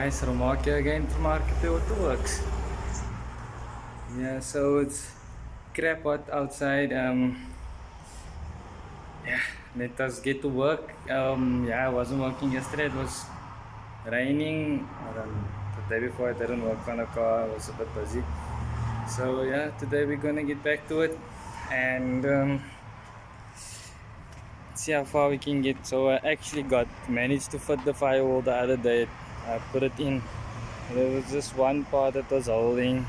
guys, Romaine here again from RKP Waterworks. Yeah, so it's crap hot outside. Yeah, let us get to work. Yeah, I wasn't working yesterday. It was raining. The day before I didn't work on the car. I was a bit busy. So yeah, today we're gonna get back to it and see how far we can get. So I actually managed to fit the firewall the other day. I put it in. There was just one part that was holding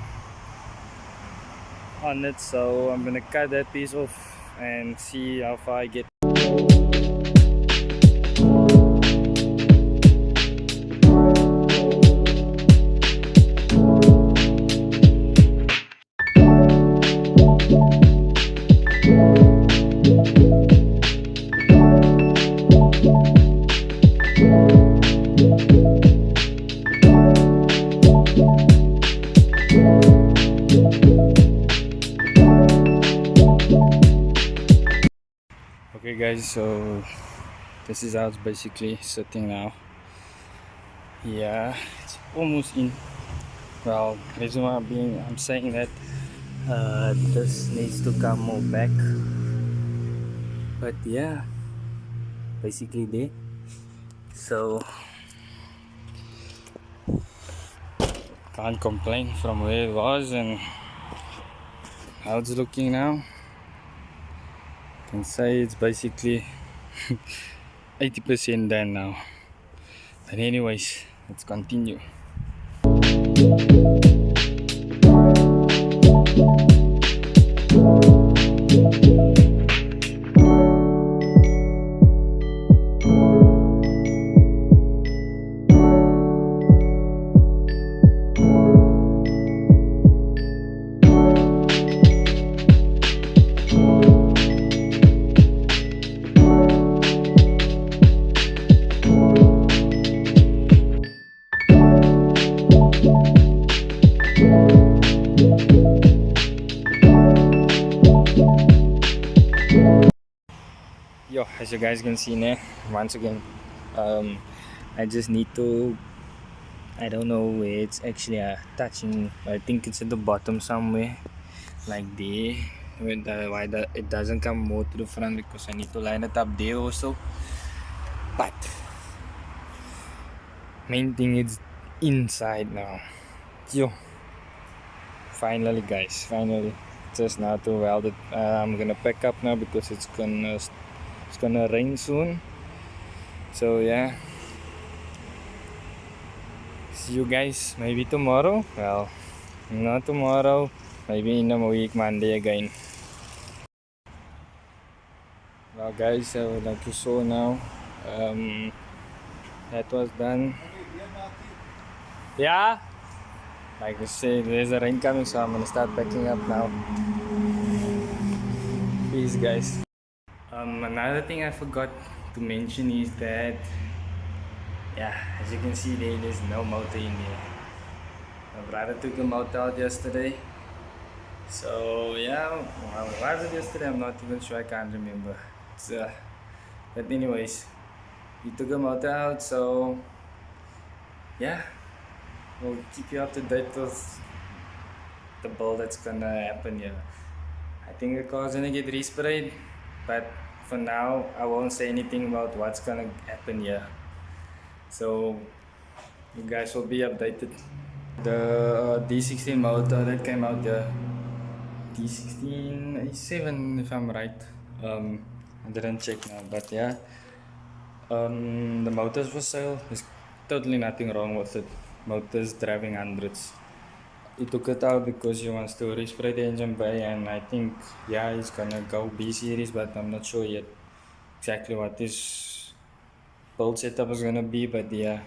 on it, so I'm gonna cut that piece off and see how far I get. Okay guys, so this is how it's basically sitting now. Yeah, it's almost in. Well, reason why I'm saying that this needs to come more back, but yeah, basically there. So can't complain from where it was and how it's looking now. Can say it's basically 80% done now. But anyways, let's continue. Yo, as you guys can see now, once again, I just need to, I don't know where it's actually touching. I think it's at the bottom somewhere, like there. It doesn't come more to the front because I need to line it up there also. But main thing is inside now. Yo, finally guys, finally. Just now to weld it. I'm gonna pack up now because it's gonna rain soon. So yeah, see you guys maybe tomorrow. Well, not tomorrow, maybe in a week, Monday again. Well guys, so like you saw now, that was done. Yeah, like I said, there's a rain coming, so I'm gonna start packing up now. Peace guys. Another thing I forgot to mention is that, yeah, as you can see there's no motor in there. My brother took the motor out yesterday. So yeah, well, was it yesterday? I'm not even sure, I can't remember. But anyways, he took the motor out, so yeah, we'll keep you up to date with the build that's gonna happen here. I think the car's gonna get resprayed, but for now I won't say anything about what's gonna happen here, so you guys will be updated. The D16 motor that came out, the D16A7 if I'm right. I didn't check now, but yeah, the motor's for sale. There's totally nothing wrong with it. Motor's driving hundreds. He took it out because he wants to respray the engine bay, and I think, yeah, he's gonna go B series, but I'm not sure yet exactly what his build setup is gonna be. But yeah,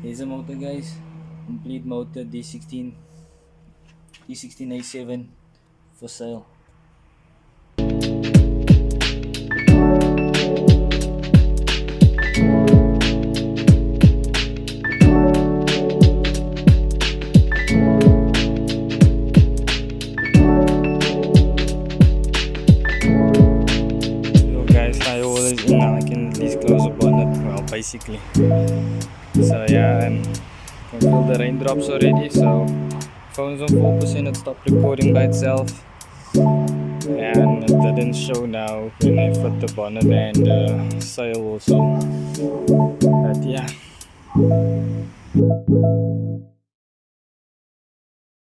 here's a motor guys, complete motor, D16A7 for sale. please close the bonnet. Well, basically. So yeah, and can feel the raindrops already. So phone's on 4%. It stopped recording by itself. And it didn't show now when I put the bonnet and the sail also.